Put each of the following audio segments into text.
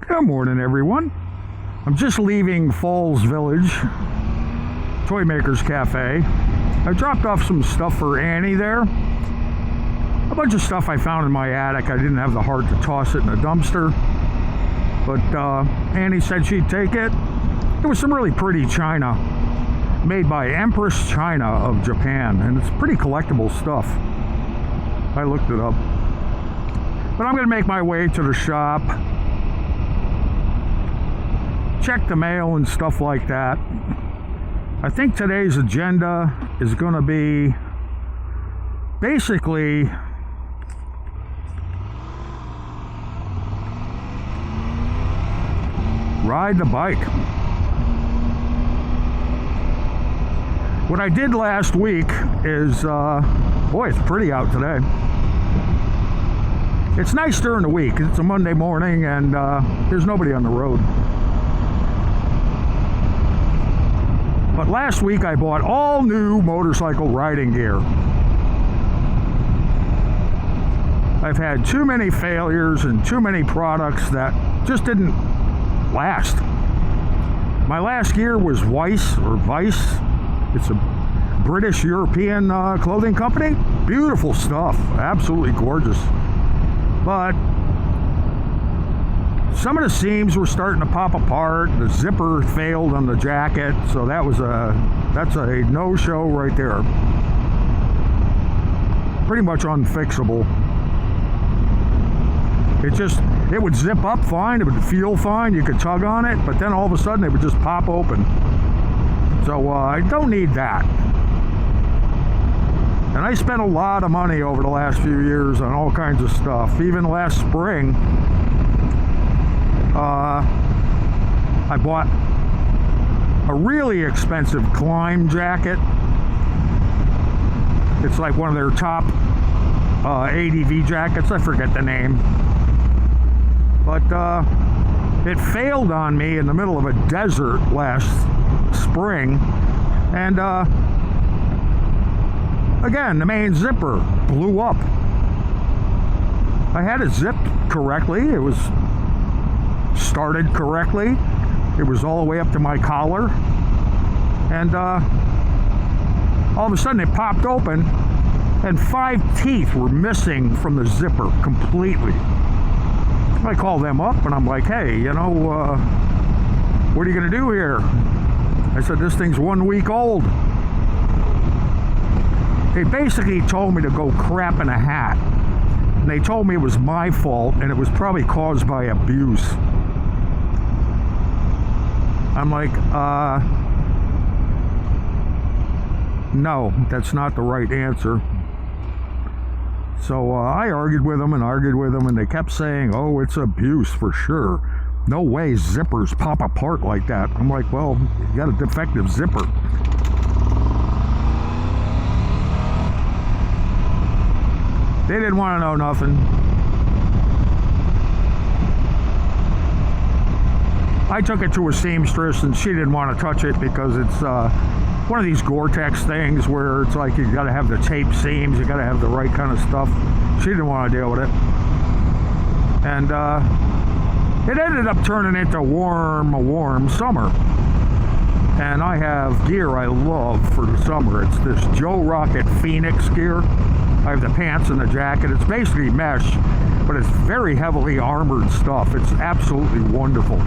Good morning, everyone. I'm just leaving Falls Village, Toy Makers Cafe. I dropped off some stuff for Annie there. A bunch of stuff I found in my attic. I didn't have the heart to toss it in a dumpster, but Annie said she'd take it. It was some really pretty china made by Empress China of Japan, and it's pretty collectible stuff. I looked it up. But I'm going to make my way to the shop, check the mail and stuff like that. I think today's agenda is going to be basically ride the bike. What I did last week is, boy, it's pretty out today. It's nice during the week. It's a Monday morning and there's nobody on the road. But last week I bought all new motorcycle riding gear. I've had too many failures and too many products that just didn't last. My last gear was Vice. It's a British European clothing company. Beautiful stuff, absolutely gorgeous. But some of the seams were starting to pop apart. The zipper failed on the jacket, so that's a no-show right there. Pretty much unfixable. It would zip up fine, it would feel fine, you could tug on it, but then all of a sudden it would just pop open. So I don't need that. And I spent a lot of money over the last few years on all kinds of stuff. Even last spring, I bought a really expensive climb jacket. It's like one of their top ADV jackets. I forget the name. But it failed on me in the middle of a desert last spring. And again, the main zipper blew up. I had it zipped correctly. It was started correctly. It was all the way up to my collar. And all of a sudden it popped open and 5 teeth were missing from the zipper completely. I called them up and I'm like, hey, what are you going to do here? I said, this thing's 1 week old. They basically told me to go crap in a hat. And they told me it was my fault and it was probably caused by abuse. I'm like, no, that's not the right answer. So I argued with them, and they kept saying, oh, it's abuse for sure. No way zippers pop apart like that. I'm like, well, you got a defective zipper. They didn't want to know nothing. I took it to a seamstress and she didn't want to touch it because it's one of these Gore-Tex things where it's like you got to have the tape seams, you got to have the right kind of stuff. She didn't want to deal with it. And it ended up turning into a warm summer. And I have gear I love for the summer. It's this Joe Rocket Phoenix gear. I have the pants and the jacket. It's basically mesh, but it's very heavily armored stuff. It's absolutely wonderful.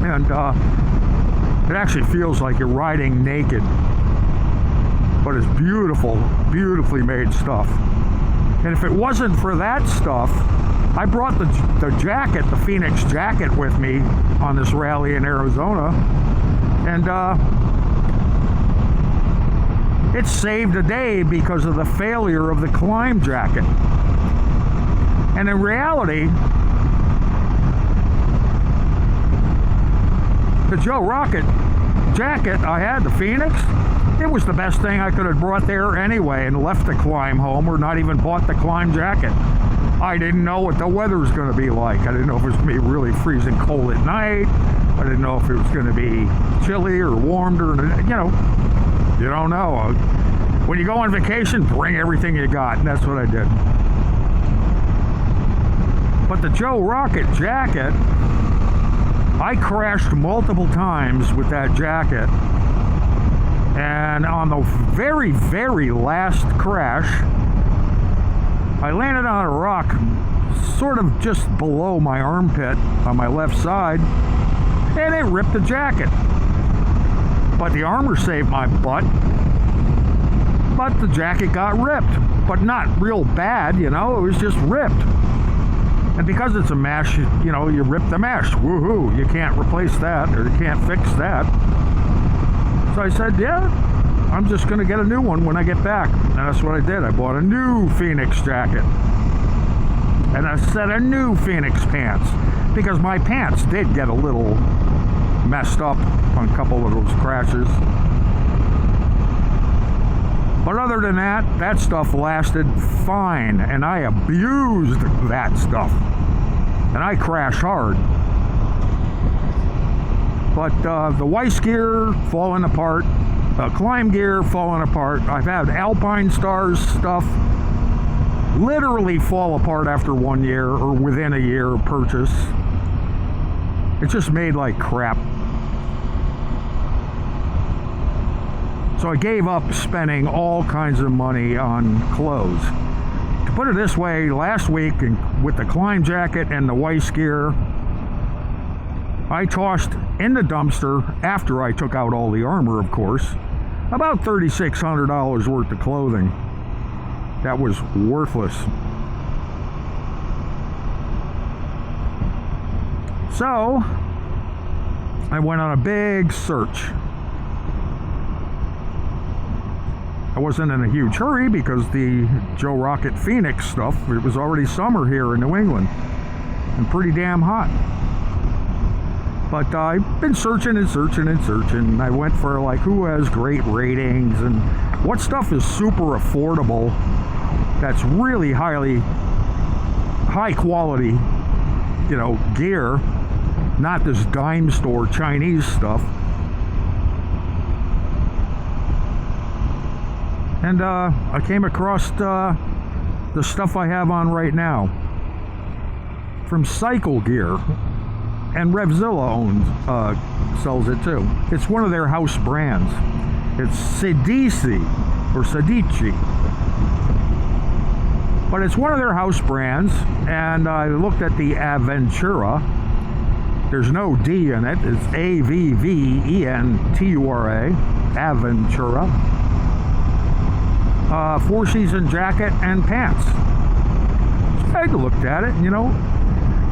And it actually feels like you're riding naked. But it's beautiful, beautifully made stuff. And if it wasn't for that stuff, I brought the jacket, the Phoenix jacket with me on this rally in Arizona. And it saved a day because of the failure of the climb jacket. And in reality, the Joe Rocket jacket I had, the Phoenix, it was the best thing I could have brought there anyway and left the climb home or not even bought the climb jacket. I didn't know what the weather was going to be like. I didn't know if it was going to be really freezing cold at night. I didn't know if it was going to be chilly or warm during the, you don't know. When you go on vacation, bring everything you got, and that's what I did. But the Joe Rocket jacket, I crashed multiple times with that jacket. And on the very, very last crash, I landed on a rock sort of just below my armpit on my left side, and it ripped the jacket. But the armor saved my butt. But the jacket got ripped. But not real bad, you know, it was just ripped. And because it's a mesh, you know, you rip the mesh. Woohoo, you can't replace that, or you can't fix that. So I said, yeah, I'm just going to get a new one when I get back. And that's what I did. I bought a new Phoenix jacket. And a set of new Phoenix pants. Because my pants did get a little messed up on a couple of those crashes. But other than that, that stuff lasted fine. And I abused that stuff. And I crash hard. But the Weiss gear falling apart, climb gear falling apart. I've had Alpine Stars stuff literally fall apart after 1 year or within a year of purchase. It's just made like crap. So I gave up spending all kinds of money on clothes. To put it this way, last week with the climb jacket and the Weiss gear, I tossed in the dumpster, after I took out all the armor, of course, about $3,600 worth of clothing. That was worthless. So, I went on a big search. I wasn't in a huge hurry because the Joe Rocket Phoenix stuff, it was already summer here in New England and pretty damn hot. But I've been searching and searching and searching. I went for like who has great ratings and what stuff is super affordable, that's really high quality, you know, gear, not this dime store Chinese stuff. And I came across the stuff I have on right now from Cycle Gear, and Revzilla sells it too. It's one of their house brands. It's Sedici or Sedici, but it's one of their house brands. And I looked at the Aventura. There's no D in it. It's Avventura, Aventura. 4-season jacket and pants. So I looked at it, and you know,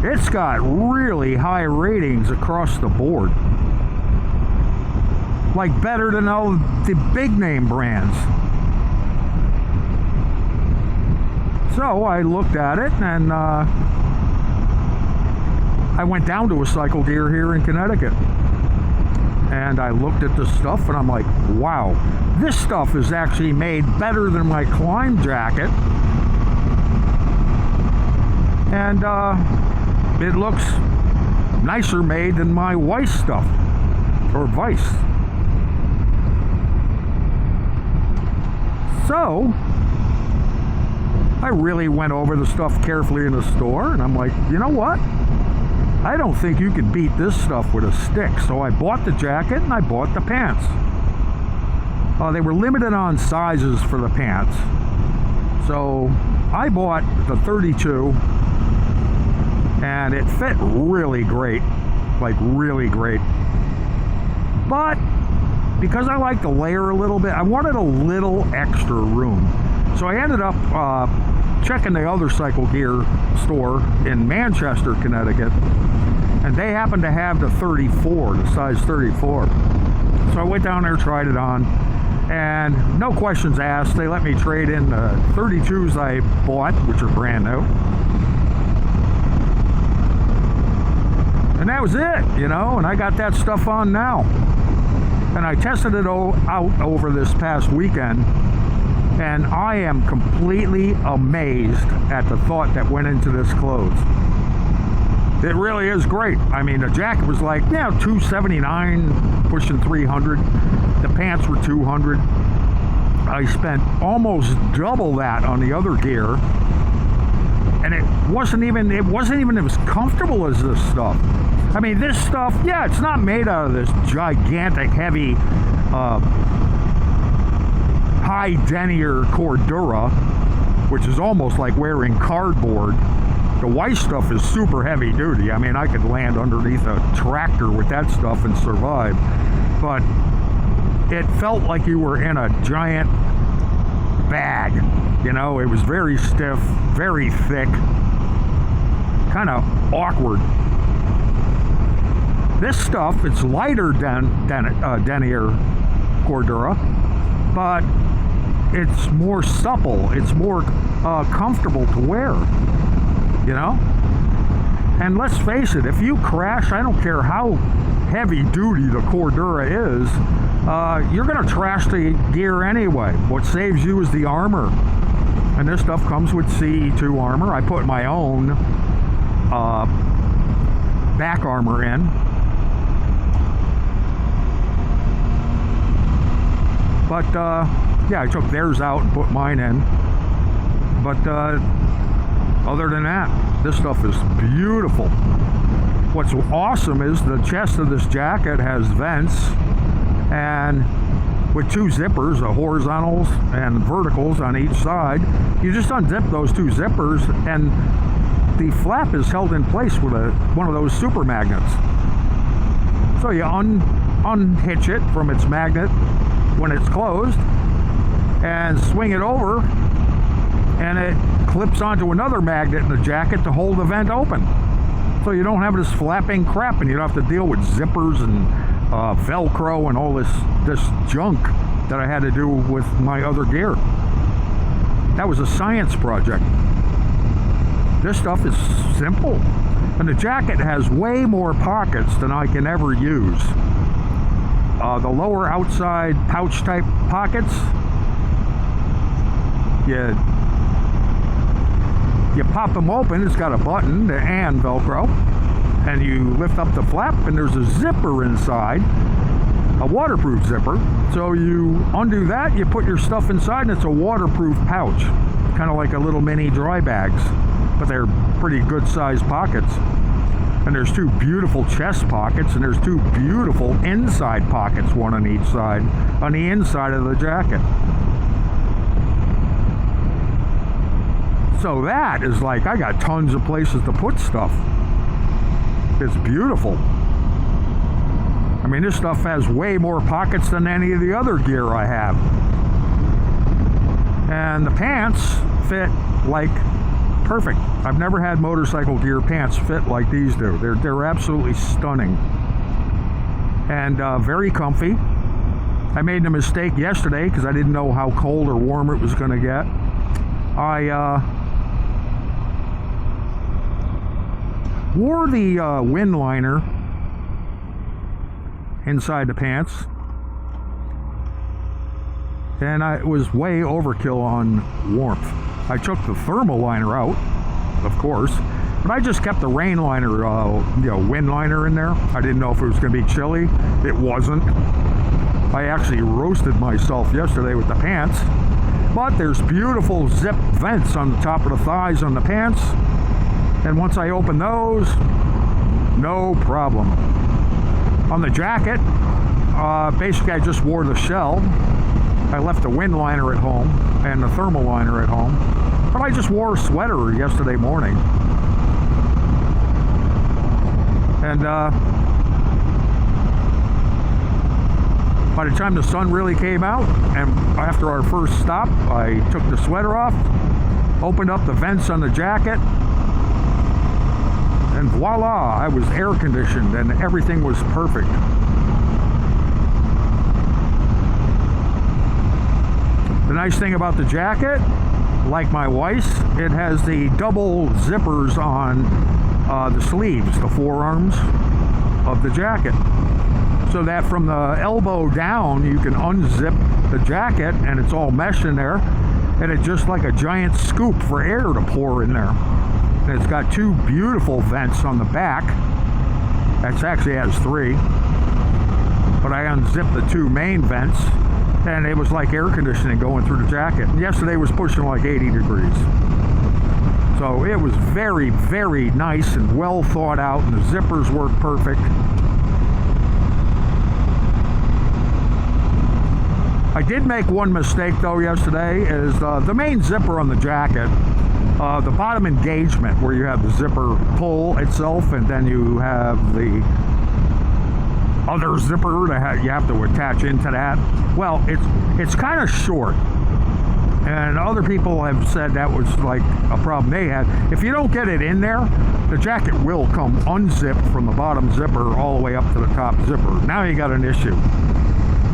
it's got really high ratings across the board. Like better than all the big name brands. So I looked at it, and I went down to a Cycle Gear here in Connecticut. And I looked at the stuff, and I'm like, wow, this stuff is actually made better than my climb jacket. And it looks nicer made than my Weiss stuff, or Weiss. So I really went over the stuff carefully in the store, and I'm like, you know what? I don't think you can beat this stuff with a stick. So I bought the jacket and I bought the pants. They were limited on sizes for the pants. So I bought the 32, and it fit really great, like really great. But because I like to layer a little bit, I wanted a little extra room. So I ended up checking the other Cycle Gear store in Manchester, Connecticut, and they happened to have the 34, the size 34. So I went down there, tried it on, and no questions asked. They let me trade in the 32s I bought, which are brand new. And that was it, you know, and I got that stuff on now. And I tested it out over this past weekend, and I am completely amazed at the thought that went into this clothes. It really is great. I mean, the jacket was like, yeah, $279, pushing $300. The pants were $200. I spent almost double that on the other gear. And it wasn't even as comfortable as this stuff. I mean, this stuff, yeah, it's not made out of this gigantic, heavy, high denier Cordura, which is almost like wearing cardboard. The white stuff is super heavy duty. I mean, I could land underneath a tractor with that stuff and survive. But it felt like you were in a giant bag. You know, it was very stiff, very thick, kind of awkward. This stuff, it's lighter than denier Cordura, but it's more supple. It's more comfortable to wear. You know? And let's face it, if you crash, I don't care how heavy duty the Cordura is, you're going to trash the gear anyway. What saves you is the armor. And this stuff comes with CE2 armor. I put my own back armor in. But, yeah, I took theirs out and put mine in. But, other than that, this stuff is beautiful. What's awesome is the chest of this jacket has vents, and with two zippers, horizontals and verticals on each side. You just unzip those two zippers, and the flap is held in place with one of those super magnets. So you unhitch it from its magnet when it's closed, and swing it over, and it clips onto another magnet in the jacket to hold the vent open. So you don't have this flapping crap, and you don't have to deal with zippers and Velcro and all this junk that I had to do with my other gear. That was a science project. This stuff is simple. And the jacket has way more pockets than I can ever use. The lower outside pouch type pockets, you pop them open, it's got a button and Velcro, and you lift up the flap and there's a zipper inside, a waterproof zipper. So you undo that, you put your stuff inside, and it's a waterproof pouch, kind of like a little mini dry bags, but they're pretty good sized pockets. And there's two beautiful chest pockets, and there's two beautiful inside pockets, one on each side, on the inside of the jacket. So that is like, I got tons of places to put stuff. It's beautiful. I mean, this stuff has way more pockets than any of the other gear I have. And the pants fit like perfect. I've never had motorcycle gear pants fit like these do. They're absolutely stunning. And very comfy. I made a mistake yesterday because I didn't know how cold or warm it was going to get. I wore the wind liner inside the pants, and it was way overkill on warmth. I took the thermal liner out, of course, but I just kept the rain liner, wind liner in there. I didn't know if it was going to be chilly. It wasn't. I actually roasted myself yesterday with the pants. But there's beautiful zip vents on the top of the thighs on the pants. And once I open those, no problem. On the jacket, basically I just wore the shell. I left the wind liner at home and the thermal liner at home. But I just wore a sweater yesterday morning. And by the time the sun really came out, and after our first stop, I took the sweater off, opened up the vents on the jacket, and voila, I was air conditioned and everything was perfect. The nice thing about the jacket, like my wife's, it has the double zippers on the sleeves, the forearms of the jacket. So that from the elbow down, you can unzip the jacket and it's all mesh in there. And it's just like a giant scoop for air to pour in there. And it's got two beautiful vents on the back. It actually has three. But I unzipped the two main vents, and it was like air conditioning going through the jacket. And yesterday was pushing like 80 degrees. So it was very, very nice and well thought out, and the zippers work perfect. I did make one mistake though yesterday, is the main zipper on the jacket, the bottom engagement where you have the zipper pull itself, and then you have the other zipper that you have to attach into that. Well, it's kind of short, and other people have said that was like a problem they had. If you don't get it in there, the jacket will come unzipped from the bottom zipper all the way up to the top zipper. Now you got an issue.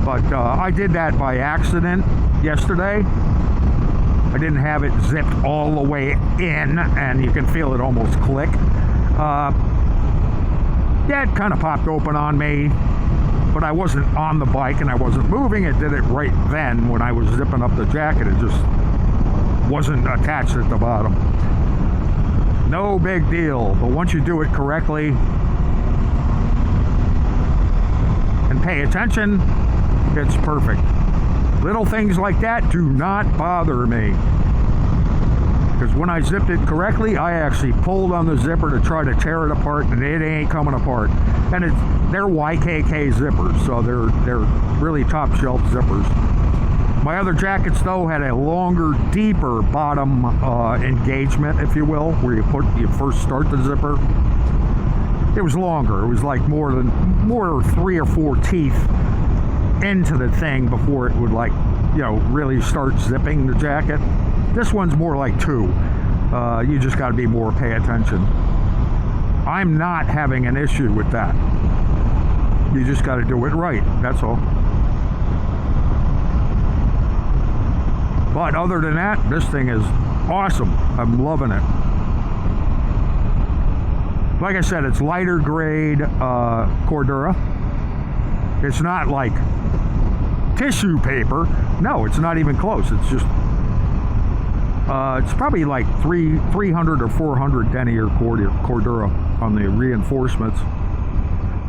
But I did that by accident yesterday. I didn't have it zipped all the way in, and you can feel it almost click. Yeah, it kind of popped open on me, but I wasn't on the bike and I wasn't moving. It did it right then when I was zipping up the jacket. It just wasn't attached at the bottom. No big deal, but once you do it correctly and pay attention, it's perfect. Little things like that do not bother me, because when I zipped it correctly, I actually pulled on the zipper to try to tear it apart, and it ain't coming apart. And they're YKK zippers, so they're really top shelf zippers. My other jackets though had a longer, deeper bottom engagement, if you will, where you first start the zipper. It was longer. It was like more 3 or 4 teeth into the thing before it would, like, you know, really start zipping the jacket. This one's more like 2. You just got to be more pay attention. I'm not having an issue with that. You just got to do it right, that's all. But other than that, this thing is awesome. I'm loving it. Like I said, it's lighter grade Cordura. It's not like tissue paper. No, it's not even close. It's just it's probably like 300 or 400 denier Cordura on the reinforcements,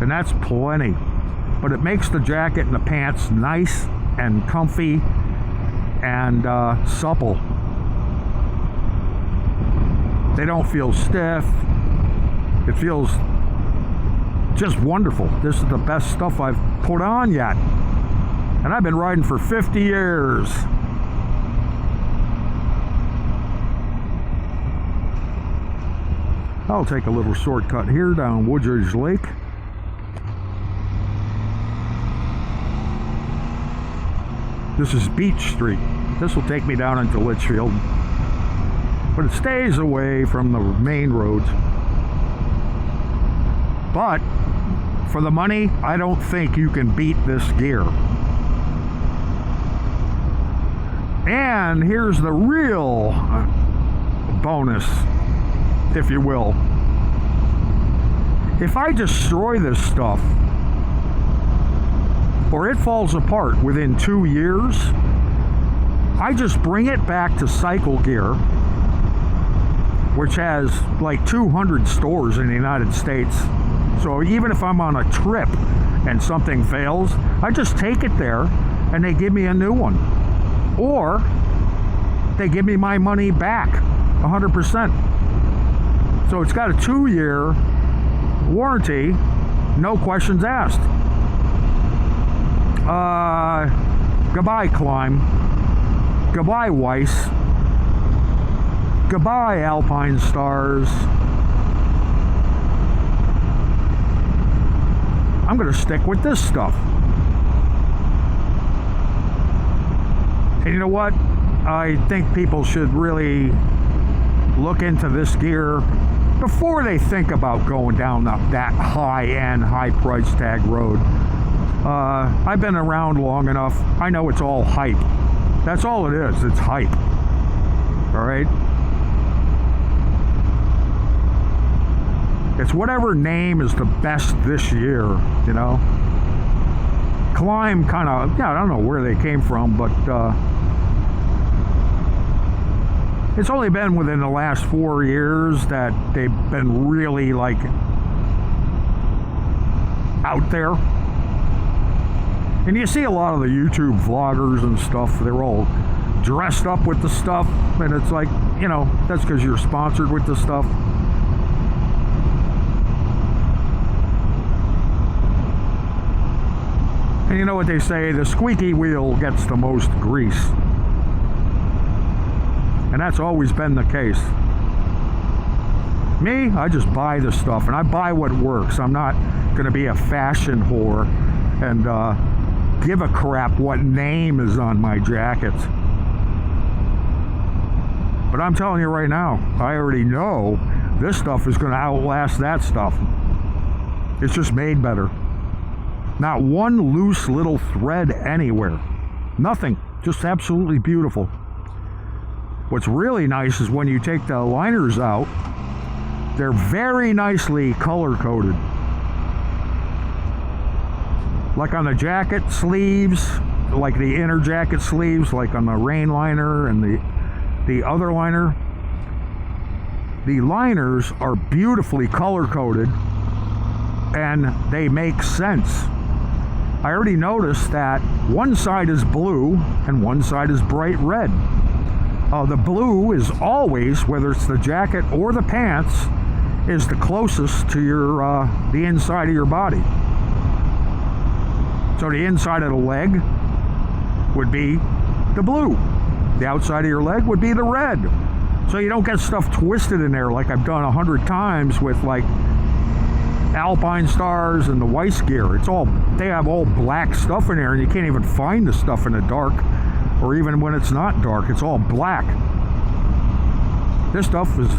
and that's plenty. But it makes the jacket and the pants nice and comfy and supple. They don't feel stiff. It feels just wonderful. This is the best stuff I've put on yet, and I've been riding for 50 years. I'll take a little shortcut here down Woodridge Lake. This is Beach Street. This will take me down into Litchfield, but it stays away from the main roads. But for the money, I don't think you can beat this gear. And here's the real bonus, if you will. If I destroy this stuff, or it falls apart within 2 years, I just bring it back to Cycle Gear, which has like 200 stores in the United States. So even if I'm on a trip and something fails, I just take it there and they give me a new one. Or they give me my money back 100%. So it's got a 2-year warranty, no questions asked. Goodbye Climb. Goodbye Weiss. Goodbye Alpine Stars. I'm going to stick with this stuff. And you know what? I think people should really look into this gear before they think about going down that high-end, high-price tag road. I've been around long enough. I know it's all hype. That's all it is. It's hype. All right? It's whatever name is the best this year, you know. Climb kind of, yeah, I don't know where they came from, but it's only been within the last 4 years that they've been really, like, out there. And you see a lot of the YouTube vloggers and stuff, they're all dressed up with the stuff, and it's like, you know, that's because you're sponsored with the stuff. And you know what they say, the squeaky wheel gets the most grease. And that's always been the case. Me, I just buy the stuff, and I buy what works. I'm not going to be a fashion whore and give a crap what name is on my jackets. But I'm telling you right now, I already know this stuff is going to outlast that stuff. It's just made better. Not one loose little thread anywhere. Nothing. Just absolutely beautiful. What's really nice is when you take the liners out, they're very nicely color-coded. Like on the jacket sleeves, like the inner jacket sleeves, like on the rain liner and the other liner. The liners are beautifully color-coded, and they make sense. I already noticed that one side is blue and one side is bright red. The blue is always, whether it's the jacket or the pants, is the closest to your the inside of your body. So the inside of the leg would be the blue. The outside of your leg would be the red. So you don't get stuff twisted in there like I've done 100 times with like Alpine Stars and the Weiss gear. It's all, they have all black stuff in there, and you can't even find the stuff in the dark, or even when it's not dark, it's all black. This stuff is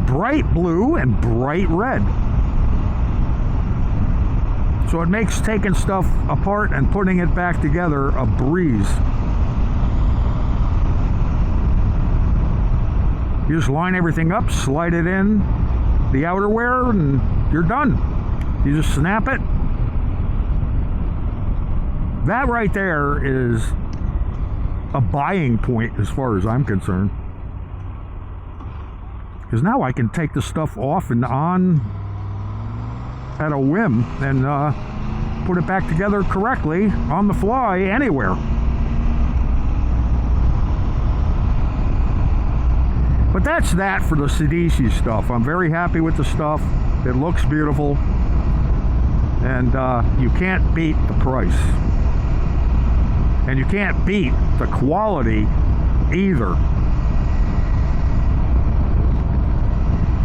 bright blue and bright red. So it makes taking stuff apart and putting it back together a breeze. You just line everything up, slide it in the outerwear, and you're done. You just snap it. That right there is a buying point as far as I'm concerned. Because now I can take the stuff off and on at a whim and put it back together correctly on the fly anywhere. But that's that for the Sidisi stuff. I'm very happy with the stuff. It looks beautiful. And you can't beat the price. And you can't beat the quality either.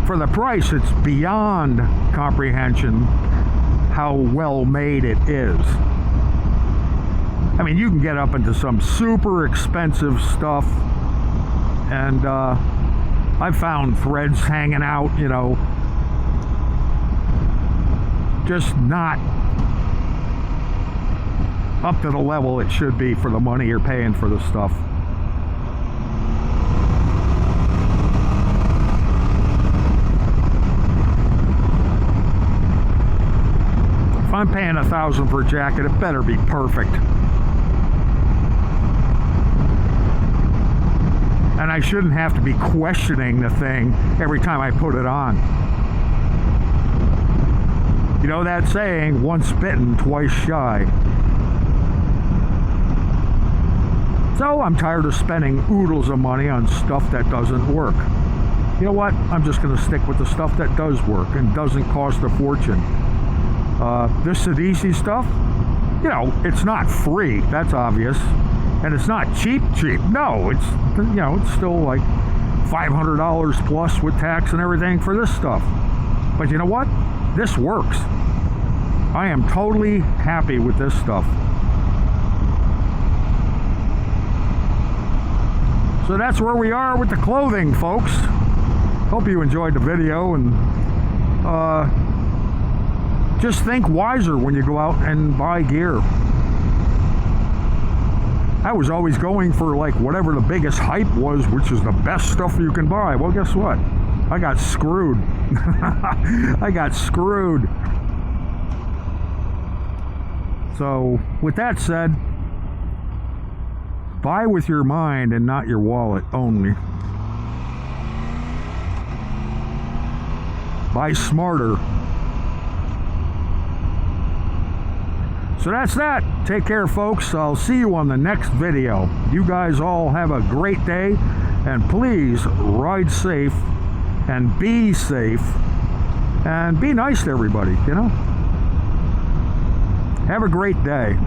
For the price, it's beyond comprehension how well made it is. I mean, you can get up into some super expensive stuff, and I've found threads hanging out, you know, just not up to the level it should be for the money you're paying for the stuff. If I'm paying $1,000 for a jacket, it better be perfect. And I shouldn't have to be questioning the thing every time I put it on. You know that saying, once bitten, twice shy. So I'm tired of spending oodles of money on stuff that doesn't work. You know what? I'm just going to stick with the stuff that does work and doesn't cost a fortune. This Sidisi stuff, you know, it's not free. That's obvious. And it's not cheap. No, it's, you know, it's still like $500 plus with tax and everything for this stuff. But you know what? This works. I am totally happy with this stuff. So that's where we are with the clothing, folks. Hope you enjoyed the video, and just think wiser when you go out and buy gear. I was always going for like whatever the biggest hype was, which is the best stuff you can buy. Well, guess what? I got screwed. I got screwed. So, with that said, buy with your mind and not your wallet only. Buy smarter. So that's that. Take care, folks. I'll see you on the next video. You guys all have a great day, and please ride safe and be safe and be nice to everybody, you know? Have a great day.